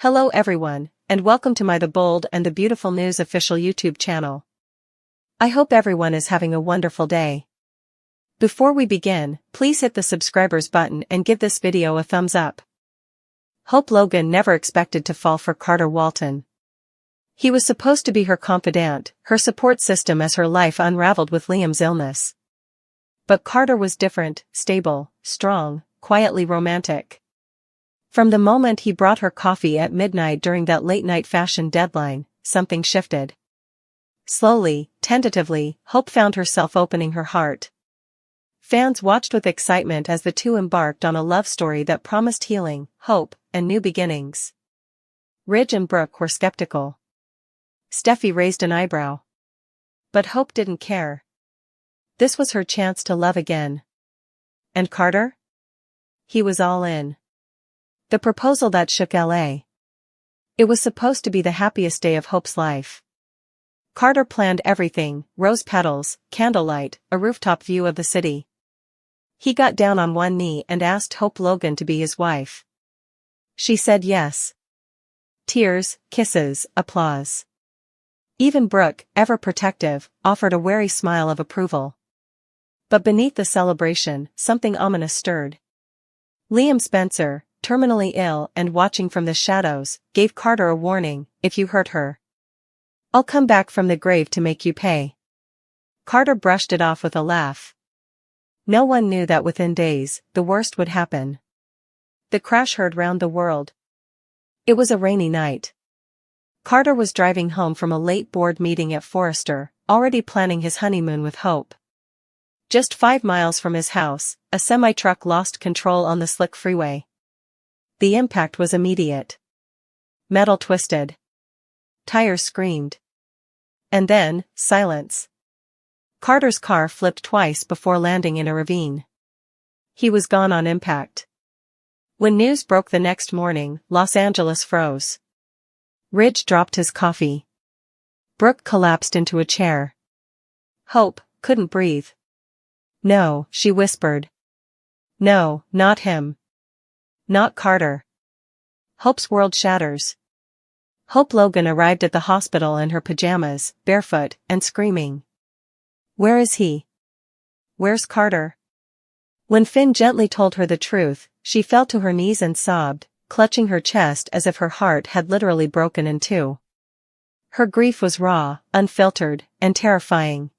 Hello everyone, and welcome to my The Bold and the Beautiful News official YouTube channel. I hope everyone is having a wonderful day. Before we begin, please hit the subscribers button and give this video a thumbs up. Hope Logan never expected to fall for Carter Walton. He was supposed to be her confidant, her support system as her life unraveled with Liam's illness. But Carter was different, stable, strong, quietly romantic. From the moment he brought her coffee at midnight during that late-night fashion deadline, something shifted. Slowly, tentatively, Hope found herself opening her heart. Fans watched with excitement as the two embarked on a love story that promised healing, hope, and new beginnings. Ridge and Brooke were skeptical. Steffi raised an eyebrow. But Hope didn't care. This was her chance to love again. And Carter? He was all in. The proposal that shook L.A. It was supposed to be the happiest day of Hope's life. Carter planned everything: rose petals, candlelight, a rooftop view of the city. He got down on one knee and asked Hope Logan to be his wife. She said yes. Tears, kisses, applause. Even Brooke, ever protective, offered a wary smile of approval. But beneath the celebration, something ominous stirred. Liam Spencer, terminally ill and watching from the shadows, gave Carter a warning: if you hurt her, I'll come back from the grave to make you pay. Carter brushed it off with a laugh. No one knew that within days, the worst would happen. The crash heard round the world. It was a rainy night. Carter was driving home from a late board meeting at Forrester, already planning his honeymoon with Hope. Just 5 miles from his house, a semi-truck lost control on the slick freeway. The impact was immediate. Metal twisted. Tires screamed. And then, silence. Carter's car flipped twice before landing in a ravine. He was gone on impact. When news broke the next morning, Los Angeles froze. Ridge dropped his coffee. Brooke collapsed into a chair. Hope couldn't breathe. No, she whispered. No, not him. Not Carter. Hope's world shatters. Hope Logan arrived at the hospital in her pajamas, barefoot, and screaming. Where is he? Where's Carter? When Finn gently told her the truth, she fell to her knees and sobbed, clutching her chest as if her heart had literally broken in two. Her grief was raw, unfiltered, and terrifying.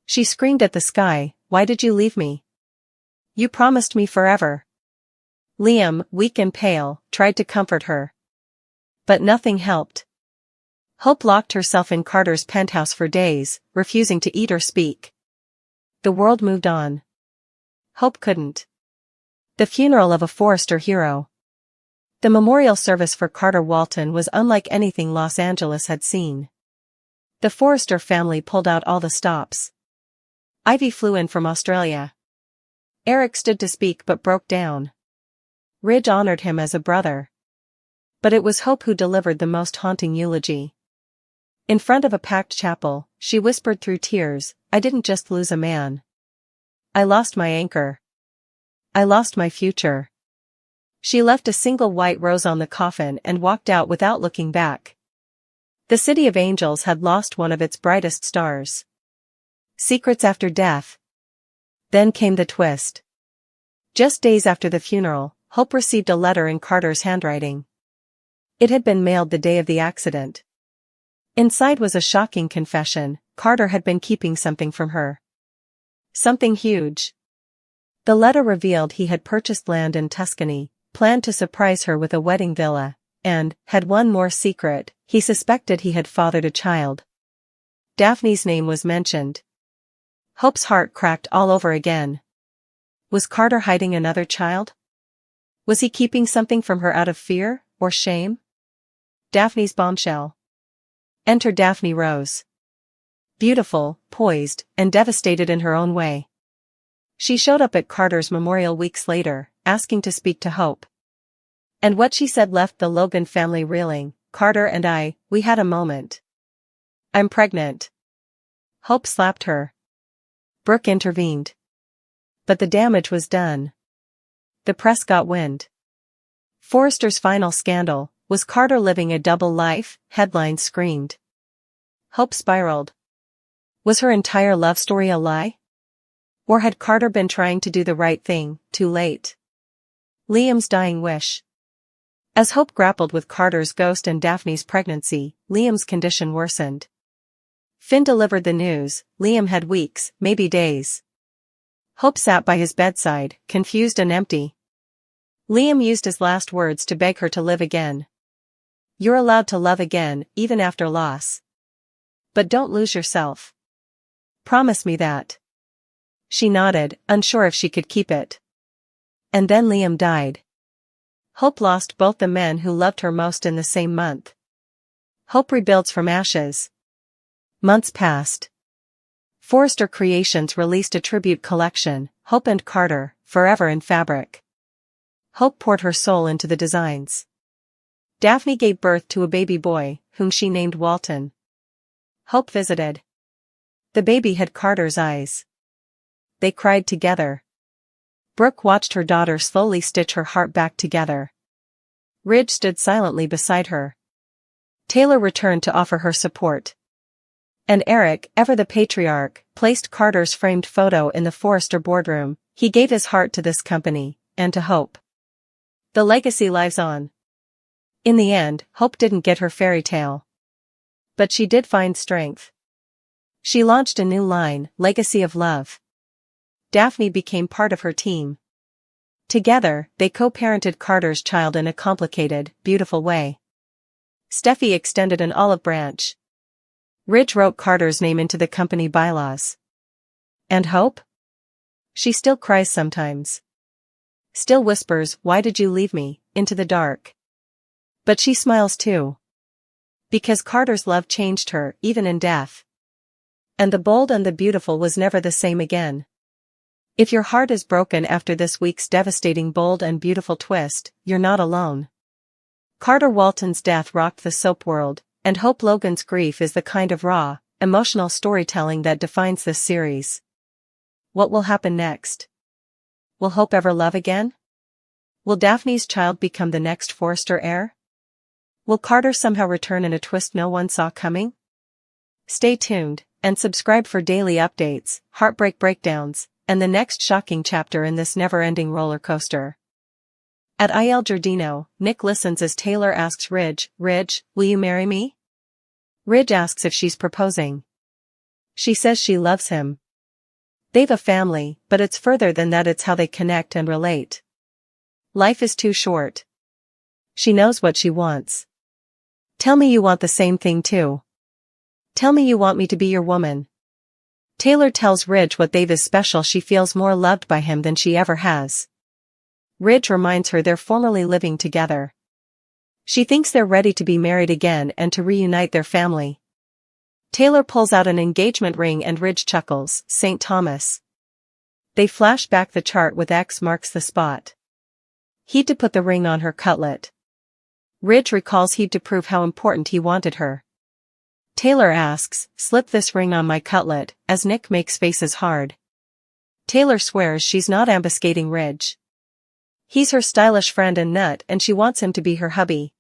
She screamed at the sky, "Why did you leave me? You promised me forever." Liam, weak and pale, tried to comfort her. But nothing helped. Hope locked herself in Carter's penthouse for days, refusing to eat or speak. The world moved on. Hope couldn't. The funeral of a Forrester hero. The memorial service for Carter Walton was unlike anything Los Angeles had seen. The Forrester family pulled out all the stops. Ivy flew in from Australia. Eric stood to speak but broke down. Ridge honored him as a brother. But it was Hope who delivered the most haunting eulogy. In front of a packed chapel, she whispered through tears, "I didn't just lose a man. I lost my anchor. I lost my future." She left a single white rose on the coffin and walked out without looking back. The City of Angels had lost one of its brightest stars. Secrets after death. Then came the twist. Just days after the funeral, Hope received a letter in Carter's handwriting. It had been mailed the day of the accident. Inside was a shocking confession: Carter had been keeping something from her. Something huge. The letter revealed he had purchased land in Tuscany, planned to surprise her with a wedding villa, and, had one more secret, he suspected he had fathered a child. Daphne's name was mentioned. Hope's heart cracked all over again. Was Carter hiding another child? Was he keeping something from her out of fear, or shame? Daphne's bombshell. Enter Daphne Rose. Beautiful, poised, and devastated in her own way. She showed up at Carter's memorial weeks later, asking to speak to Hope. And what she said left the Logan family reeling. "Carter and we had a moment. I'm pregnant." Hope slapped her. Brooke intervened. But the damage was done. The press got wind. Forrester's final scandal, Was Carter living a double life? Headlines screamed. Hope spiraled. Was her entire love story a lie? Or had Carter been trying to do the right thing, too late? Liam's dying wish. As Hope grappled with Carter's ghost and Daphne's pregnancy, Liam's condition worsened. Finn delivered the news. Liam had weeks, maybe days. Hope sat by his bedside, confused and empty. Liam used his last words to beg her to live again. You're allowed to love again, even after loss. But don't lose yourself. Promise me that. She nodded, unsure if she could keep it. And then Liam died. Hope lost both the men who loved her most in the same month. Hope rebuilds from ashes. Months passed. Forrester Creations released a tribute collection, Hope and Carter, Forever in Fabric. Hope poured her soul into the designs. Daphne gave birth to a baby boy, whom she named Walton. Hope visited. The baby had Carter's eyes. They cried together. Brooke watched her daughter slowly stitch her heart back together. Ridge stood silently beside her. Taylor returned to offer her support. And Eric, ever the patriarch, placed Carter's framed photo in the Forrester boardroom. He gave his heart to this company, and to Hope. The legacy lives on. In the end, Hope didn't get her fairy tale. But she did find strength. She launched a new line, Legacy of Love. Daphne became part of her team. Together, they co-parented Carter's child in a complicated, beautiful way. Steffi extended an olive branch. Ridge wrote Carter's name into the company bylaws. And Hope? She still cries sometimes. Still whispers, "Why did you leave me?" into the dark. But she smiles too. Because Carter's love changed her, even in death. And the bold and the beautiful was never the same again. If your heart is broken after this week's devastating Bold and Beautiful twist, you're not alone. Carter Walton's death rocked the soap world, and Hope Logan's grief is the kind of raw, emotional storytelling that defines this series. What will happen next? Will Hope ever love again? Will Daphne's child become the next Forrester heir? Will Carter somehow return in a twist no one saw coming? Stay tuned, and subscribe for daily updates, heartbreak breakdowns, and the next shocking chapter in this never-ending roller coaster. At Il Giardino, Nick listens as Taylor asks Ridge, "Ridge, will you marry me?" Ridge asks if she's proposing. She says she loves him. They've a family, but it's further than that, it's how they connect and relate. Life is too short. She knows what she wants. Tell me you want the same thing too. Tell me you want me to be your woman. Taylor tells Ridge what they've is special. She feels more loved by him than she ever has. Ridge reminds her they're formerly living together. She thinks they're ready to be married again and to reunite their family. Taylor pulls out an engagement ring and Ridge chuckles, St. Thomas. They flash back the chart with X marks the spot. He'd to put the ring on her cutlet. Ridge recalls he'd to prove how important he wanted her. Taylor asks, "Slip this ring on my cutlet," as Nick makes faces hard. Taylor swears she's not ambuscading Ridge. He's her stylish friend and nut and she wants him to be her hubby.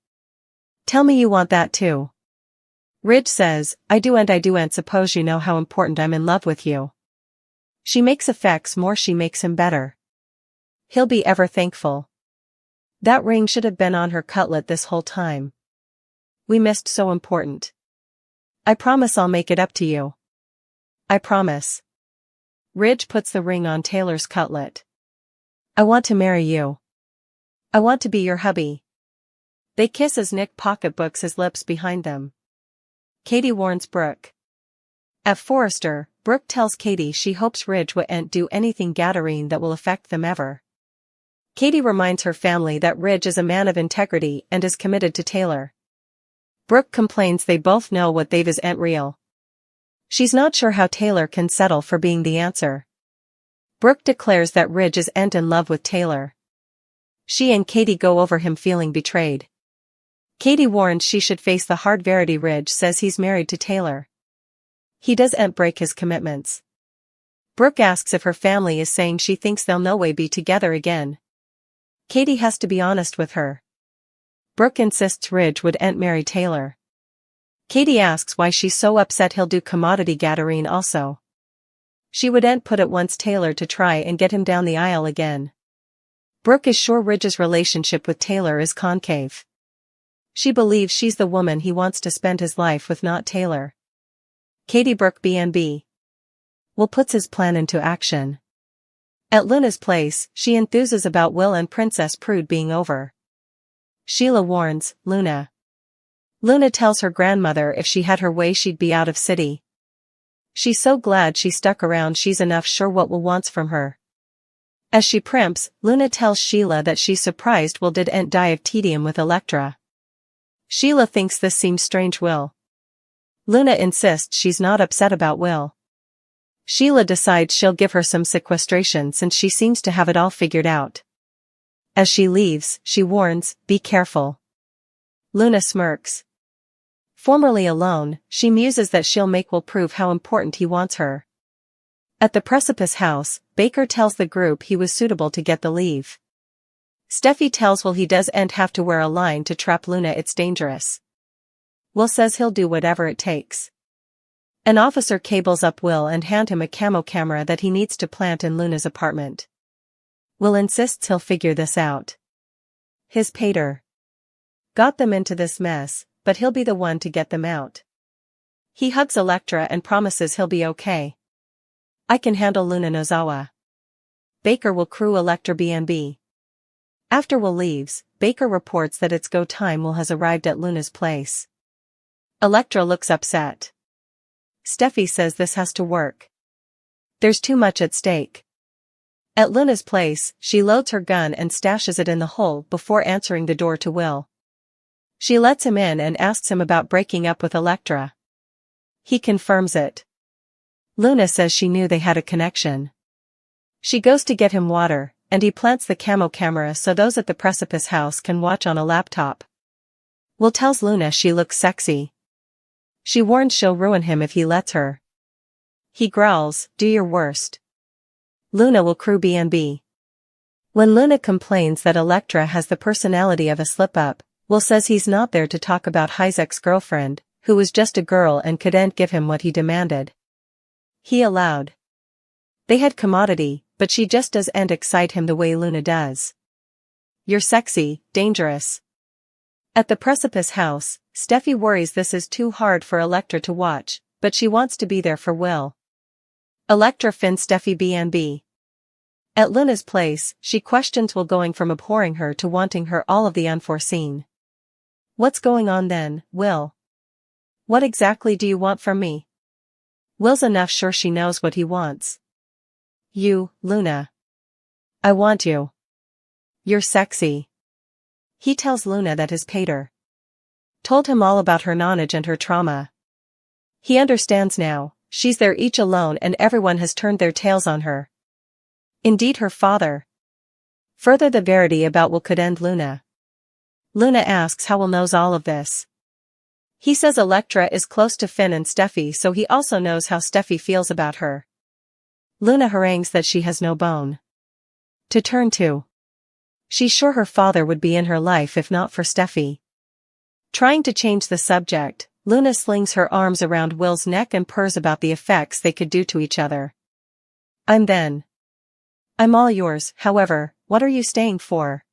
Tell me you want that too. Ridge says, I do and suppose you know how important I'm in love with you. She makes effects more, she makes him better. He'll be ever thankful. That ring should have been on her cutlet this whole time. We missed so important. I promise I'll make it up to you. I promise. Ridge puts the ring on Taylor's cutlet. I want to marry you. I want to be your hubby. They kiss as Nick pocketbooks his lips behind them. Katie warns Brooke. At Forrester, Brooke tells Katie she hopes Ridge won't do anything Gadarene that will affect them ever. Katie reminds her family that Ridge is a man of integrity and is committed to Taylor. Brooke complains they both know what they've is ain't real. She's not sure how Taylor can settle for being the answer. Brooke declares that Ridge is ain't in love with Taylor. She and Katie go over him feeling betrayed. Katie warns she should face the hard verity. Ridge says he's married to Taylor. He doesn't break his commitments. Brooke asks if her family is saying she thinks they'll no way be together again. Katie has to be honest with her. Brooke insists Ridge wouldn't marry Taylor. Katie asks why she's so upset he'll do commodity gathering also. She wouldn't put it once Taylor to try and get him down the aisle again. Brooke is sure Ridge's relationship with Taylor is concave. She believes she's the woman he wants to spend his life with, not Taylor. Katie Brooke B&B. Will puts his plan into action. At Luna's place, she enthuses about Will and Princess Prude being over. Sheila warns Luna. Luna tells her grandmother if she had her way she'd be out of city. She's so glad she stuck around, she's enough sure what Will wants from her. As she primps, Luna tells Sheila that she's surprised Will didn't die of tedium with Electra. Sheila thinks this seems strange. Luna insists she's not upset about Will. Sheila decides she'll give her some sequestration since she seems to have it all figured out. As she leaves, she warns, be careful. Luna smirks. Formerly alone, she muses that she'll make Will prove how important he wants her. At the Precipice house, Baker tells the group he was suitable to get the leave. Steffi tells Will he doesn't have to wear a line to trap Luna, it's dangerous. Will says he'll do whatever it takes. An officer cables up Will and hand him a camo camera that he needs to plant in Luna's apartment. Will insists he'll figure this out. His pater got them into this mess, but he'll be the one to get them out. He hugs Electra and promises he'll be okay. I can handle Luna Nozawa. Baker will crew Electra B&B. After Will leaves, Baker reports that it's go time. Will has arrived at Luna's place. Electra looks upset. Steffi says this has to work. There's too much at stake. At Luna's place, she loads her gun and stashes it in the hole before answering the door to Will. She lets him in and asks him about breaking up with Electra. He confirms it. Luna says she knew they had a connection. She goes to get him water, and he plants the camo camera so those at the Precipice house can watch on a laptop. Will tells Luna she looks sexy. She warns she'll ruin him if he lets her. He growls, do your worst. Luna will crew B&B. When Luna complains that Electra has the personality of a slip-up, Will says he's not there to talk about his ex-girlfriend, who was just a girl and couldn't give him what he demanded. He allowed. They had commodity, but she just doesn't excite him the way Luna does. You're sexy, dangerous. At the Precipice house, Steffi worries this is too hard for Electra to watch, but she wants to be there for Will. Electra fins Steffi B&B. At Luna's place, she questions Will, going from abhorring her to wanting her, all of the unforeseen. What's going on then, Will? What exactly do you want from me? Will's enough sure she knows what he wants. You, Luna. I want you. You're sexy. He tells Luna that his pater told him all about her nonage and her trauma. He understands now, she's there each alone and everyone has turned their tails on her. Indeed her father. Further the verity about Will could end Luna. Luna asks how Will knows all of this. He says Electra is close to Finn and Steffi, so he also knows how Steffi feels about her. Luna harangues that she has no bone to turn to. She's sure her father would be in her life if not for Steffi. Trying to change the subject, Luna slings her arms around Will's neck and purrs about the effects they could do to each other. I'm all yours, however, what are you staying for?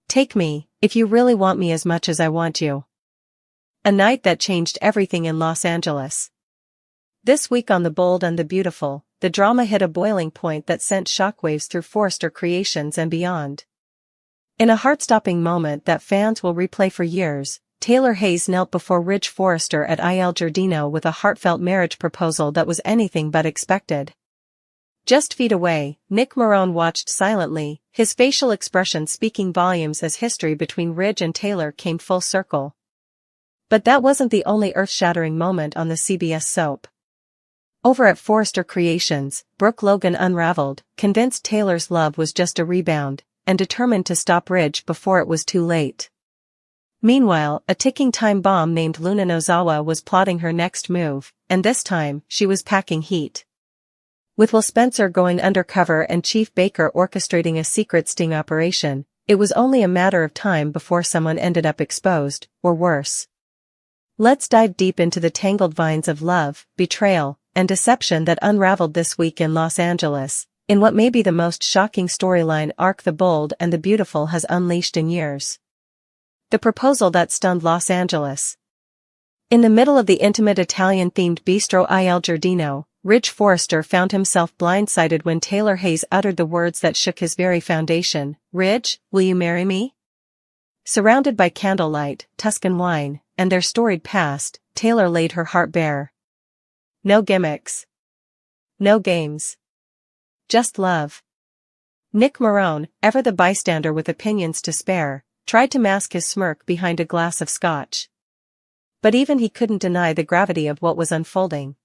Take me, if you really want me as much as I want you. A night that changed everything in Los Angeles. This week on The Bold and the Beautiful, the drama hit a boiling point that sent shockwaves through Forrester Creations and beyond. In a heart-stopping moment that fans will replay for years, Taylor Hayes knelt before Ridge Forrester at Il Giardino with a heartfelt marriage proposal that was anything but expected. Just feet away, Nick Marone watched silently, his facial expression speaking volumes as history between Ridge and Taylor came full circle. But that wasn't the only earth-shattering moment on the CBS soap. Over at Forrester Creations, Brooke Logan unraveled, convinced Taylor's love was just a rebound, and determined to stop Ridge before it was too late. Meanwhile, a ticking time bomb named Luna Nozawa was plotting her next move, and this time, she was packing heat. With Will Spencer going undercover and Chief Baker orchestrating a secret sting operation, It was only a matter of time before someone ended up exposed, or worse. Let's dive deep into the tangled vines of love, betrayal, and deception that unraveled this week in Los Angeles, in what may be the most shocking storyline arc The Bold and the Beautiful has unleashed in years. The proposal that stunned Los Angeles. In the middle of the intimate Italian-themed bistro Il Giardino, Ridge Forrester found himself blindsided when Taylor Hayes uttered the words that shook his very foundation. "Ridge, will you marry me?" Surrounded by candlelight, Tuscan wine, and their storied past, Taylor laid her heart bare. No gimmicks. No games. Just love. Nick Marone, ever the bystander with opinions to spare, tried to mask his smirk behind a glass of scotch. But even he couldn't deny the gravity of what was unfolding.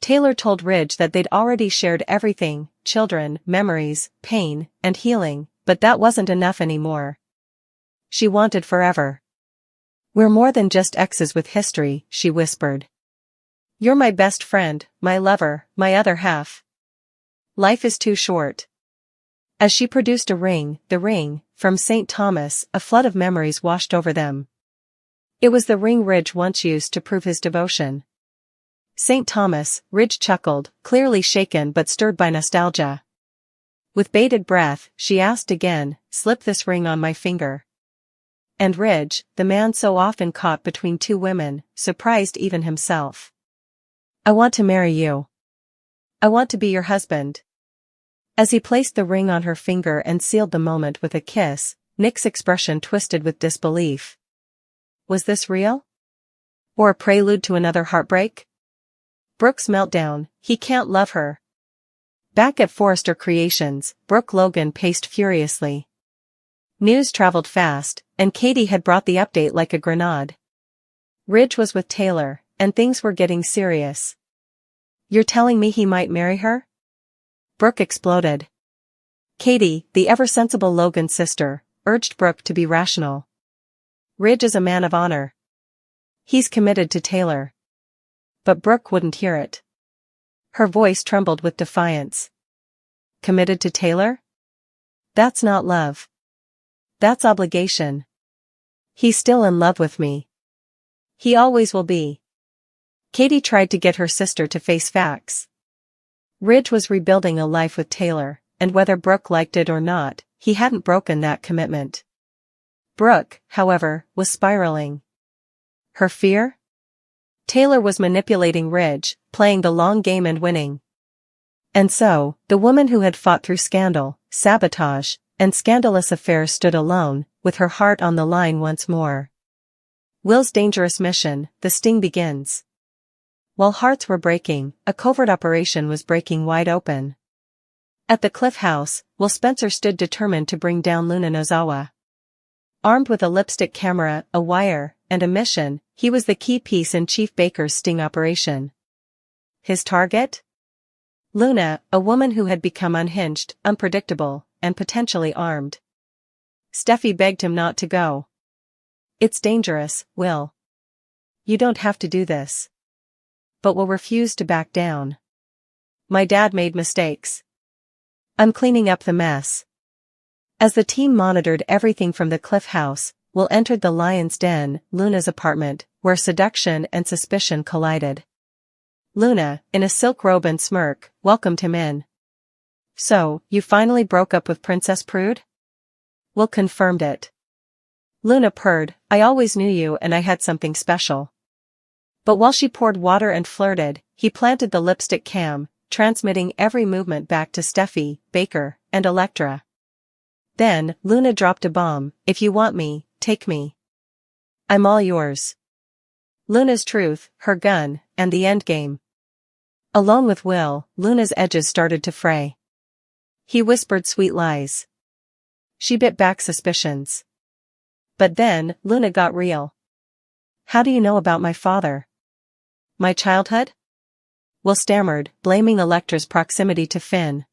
Taylor told Ridge that they'd already shared everything, children, memories, pain, and healing, but that wasn't enough anymore. She wanted forever. "We're more than just exes with history," she whispered. "You're my best friend, my lover, my other half. Life is too short." As she produced a ring, the ring, from St. Thomas, a flood of memories washed over them. It was the ring Ridge once used to prove his devotion. St. Thomas, Ridge chuckled, clearly shaken but stirred by nostalgia. With bated breath, she asked again, "Slip this ring on my finger." And Ridge, the man so often caught between two women, surprised even himself. "I want to marry you. I want to be your husband." As he placed the ring on her finger and sealed the moment with a kiss, Nick's expression twisted with disbelief. Was this real? Or a prelude to another heartbreak? Brooke's meltdown, he can't love her. Back at Forrester Creations, Brooke Logan paced furiously. News traveled fast, and Katie had brought the update like a grenade. Ridge was with Taylor, and things were getting serious. "You're telling me he might marry her?" Brooke exploded. Katie, the ever-sensible Logan's sister, urged Brooke to be rational. "Ridge is a man of honor. He's committed to Taylor." But Brooke wouldn't hear it. Her voice trembled with defiance. "Committed to Taylor? That's not love. That's obligation. He's still in love with me. He always will be." Katie tried to get her sister to face facts. Ridge was rebuilding a life with Taylor, and whether Brooke liked it or not, he hadn't broken that commitment. Brooke, however, was spiraling. Her fear? Taylor was manipulating Ridge, playing the long game and winning. And so, the woman who had fought through scandal, sabotage, and scandalous affairs stood alone, with her heart on the line once more. Will's dangerous mission, the sting begins. While hearts were breaking, a covert operation was breaking wide open. At the Cliff House, Will Spencer stood determined to bring down Luna Nozawa. Armed with a lipstick camera, a wire, and a mission, he was the key piece in Chief Baker's sting operation. His target? Luna, a woman who had become unhinged, unpredictable, and potentially armed. Steffi begged him not to go. "It's dangerous, Will. You don't have to do this." But Will refused to back down. "My dad made mistakes. I'm cleaning up the mess." As the team monitored everything from the Cliff House, Will entered the Lion's Den, Luna's apartment, where seduction and suspicion collided. Luna, in a silk robe and smirk, welcomed him in. "So, you finally broke up with Princess Prude?" Will confirmed it. Luna purred, "I always knew you and I had something special." But while she poured water and flirted, he planted the lipstick cam, transmitting every movement back to Steffi, Baker, and Elektra. Then, Luna dropped a bomb, "If you want me, take me. I'm all yours." Luna's truth, her gun, and the endgame. Alone with Will, Luna's edges started to fray. He whispered sweet lies. She bit back suspicions. But then, Luna got real. "How do you know about my father?" "My childhood?" Will stammered, blaming Elektra's proximity to Finn.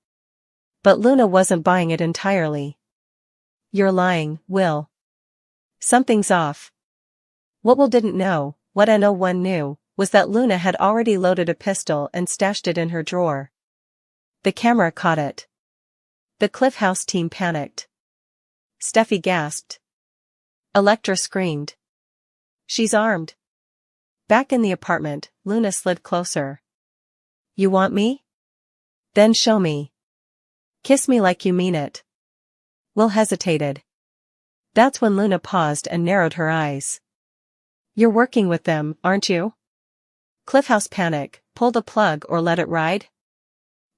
But Luna wasn't buying it entirely. "You're lying, Will. Something's off." What Will didn't know, what no one knew, was that Luna had already loaded a pistol and stashed it in her drawer. The camera caught it. The Cliff House team panicked. Steffi gasped. Electra screamed. She's armed. Back in the apartment, Luna slid closer. You want me? Then show me. Kiss me like you mean it. Will hesitated. That's when Luna paused and narrowed her eyes. You're working with them, aren't you? Cliff House panic, pull the plug or let it ride?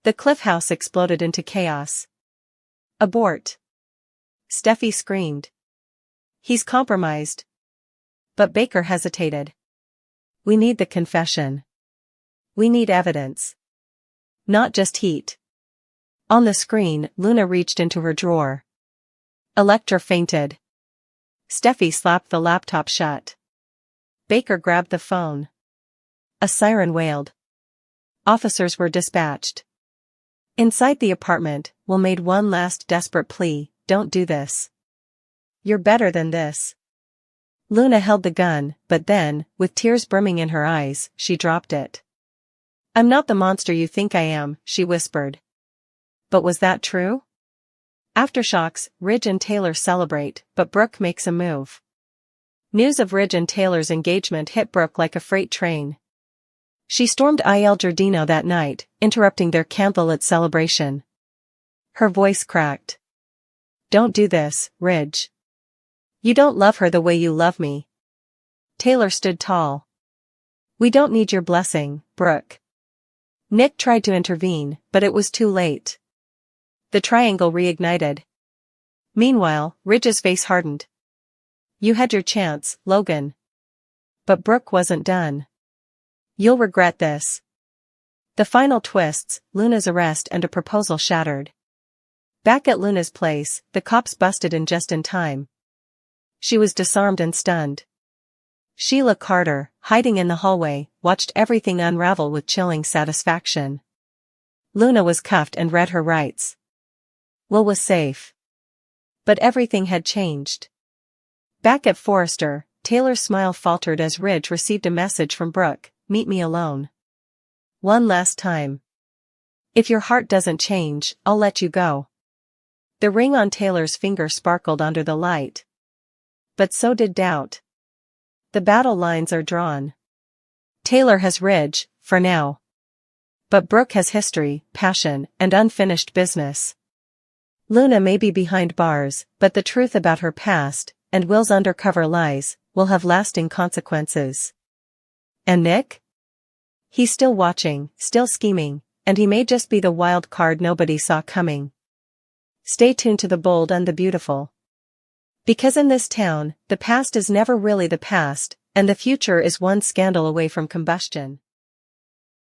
The Cliff House exploded into chaos. Abort. Steffi screamed. He's compromised. But Baker hesitated. We need the confession. We need evidence. Not just heat. On the screen, Luna reached into her drawer. Electra fainted. Steffi slapped the laptop shut. Baker grabbed the phone. A siren wailed. Officers were dispatched. Inside the apartment, Will made one last desperate plea, don't do this. You're better than this. Luna held the gun, but then, with tears brimming in her eyes, she dropped it. I'm not the monster you think I am, she whispered. But was that true? Aftershocks, Ridge and Taylor celebrate, but Brooke makes a move. News of Ridge and Taylor's engagement hit Brooke like a freight train. She stormed Il Giardino that night, interrupting their candlelit celebration. Her voice cracked. Don't do this, Ridge. You don't love her the way you love me. Taylor stood tall. We don't need your blessing, Brooke. Nick tried to intervene, but it was too late. The triangle reignited. Meanwhile, Ridge's face hardened. You had your chance, Logan. But Brooke wasn't done. You'll regret this. The final twists, Luna's arrest and a proposal shattered. Back at Luna's place, the cops busted in just in time. She was disarmed and stunned. Sheila Carter, hiding in the hallway, watched everything unravel with chilling satisfaction. Luna was cuffed and read her rights. Will was safe. But everything had changed. Back at Forrester, Taylor's smile faltered as Ridge received a message from Brooke, meet me alone. One last time. If your heart doesn't change, I'll let you go. The ring on Taylor's finger sparkled under the light. But so did doubt. The battle lines are drawn. Taylor has Ridge, for now. But Brooke has history, passion, and unfinished business. Luna may be behind bars, but the truth about her past, and Will's undercover lies, will have lasting consequences. And Nick? He's still watching, still scheming, and he may just be the wild card nobody saw coming. Stay tuned to The Bold and the Beautiful. Because in this town, the past is never really the past, and the future is one scandal away from combustion.